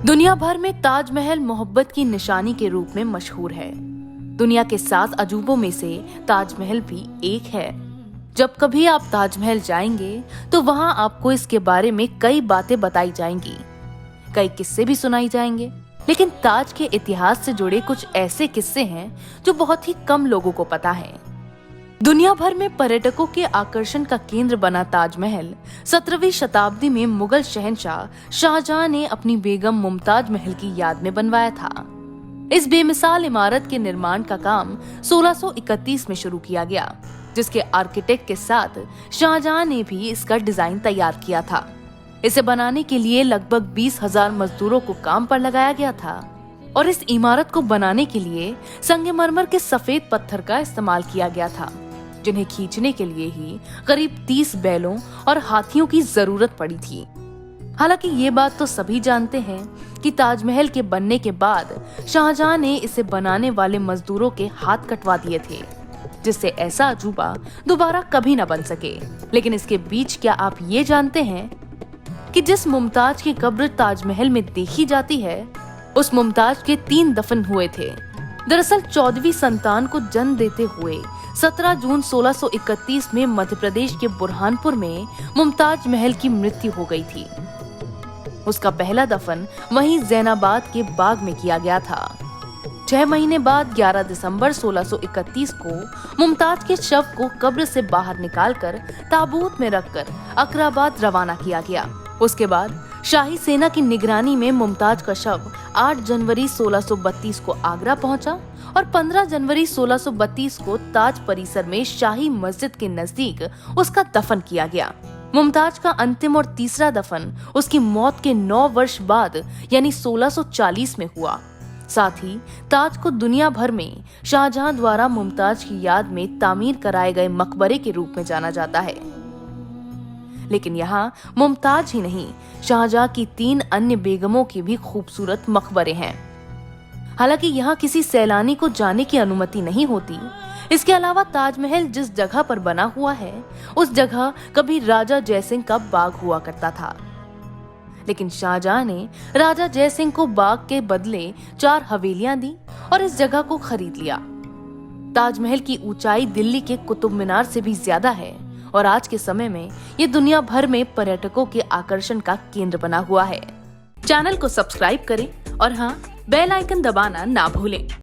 दुनिया भर में ताजमहल मोहब्बत की निशानी के रूप में मशहूर है। दुनिया के 7 अजूबों में से ताजमहल भी एक है। जब कभी आप ताजमहल जाएंगे तो वहां आपको इसके बारे में कई बातें बताई जाएंगी, कई किस्से भी सुनाई जाएंगे। लेकिन ताज के इतिहास से जुड़े कुछ ऐसे किस्से हैं जो बहुत ही कम लोगों को पता है। दुनिया भर में पर्यटकों के आकर्षण का केंद्र बना ताजमहल 17वीं शताब्दी में मुगल शहंशाह शाहजहां ने अपनी बेगम मुमताज महल की याद में बनवाया था। इस बेमिसाल इमारत के निर्माण का काम 1631 में शुरू किया गया, जिसके आर्किटेक्ट के साथ शाहजहां ने भी इसका डिजाइन तैयार किया था। इसे बनाने के लिए लगभग 20,000 मजदूरों को काम पर लगाया गया था और इस इमारत को बनाने के लिए संगमरमर के सफेद पत्थर का इस्तेमाल किया गया था, जिन्हें खींचने के लिए ही करीब 30 बैलों और हाथियों की जरूरत पड़ी थी। हालांकि ये बात तो सभी जानते हैं कि ताजमहल के बनने के बाद शाहजहां ने इसे बनाने वाले मजदूरों के हाथ कटवा दिए थे, जिससे ऐसा अजूबा दोबारा कभी न बन सके। लेकिन इसके बीच क्या आप ये जानते हैं कि जिस मुमताज की कब्र ताजमहल में देखी जाती है, उस मुमताज के 3 दफन हुए थे। दरअसल 14वीं संतान को जन्म देते हुए 17 जून 1631 में मध्य प्रदेश के बुरहानपुर में मुमताज महल की मृत्यु हो गई थी। उसका पहला दफन वहीं जैनाबाद के बाग में किया गया था। 6 महीने बाद 11 दिसंबर 1631 को मुमताज के शव को कब्र से बाहर निकालकर ताबूत में रखकर अकराबाद रवाना किया गया। उसके बाद शाही सेना की निगरानी में मुमताज का शव 8 जनवरी 1632 को आगरा पहुंचा और 15 जनवरी 1632 को ताज परिसर में शाही मस्जिद के नजदीक उसका दफन किया गया। मुमताज का अंतिम और तीसरा दफन उसकी मौत के 9 वर्ष बाद यानी 1640 में हुआ। साथ ही ताज को दुनिया भर में शाहजहां द्वारा मुमताज की याद में तामीर कराए गए मकबरे के रूप में जाना जाता है। लेकिन यहाँ मुमताज ही नहीं, शाहजहां की 3 अन्य बेगमों के भी खूबसूरत मकबरे हैं। हालांकि यहाँ किसी सैलानी को जाने की अनुमति नहीं होती। इसके अलावा ताजमहल जिस जगह पर बना हुआ है, उस जगह कभी राजा जयसिंह का बाग हुआ करता था। लेकिन शाहजहां ने राजा जयसिंह को बाग के बदले 4 हवेलियां दी और इस जगह को खरीद लिया। ताजमहल की ऊंचाई दिल्ली के कुतुब मीनार से भी ज्यादा है और आज के समय में ये दुनिया भर में पर्यटकों के आकर्षण का केंद्र बना हुआ है। चैनल को सब्सक्राइब करें और हाँ, बेल आइकन दबाना ना भूलें।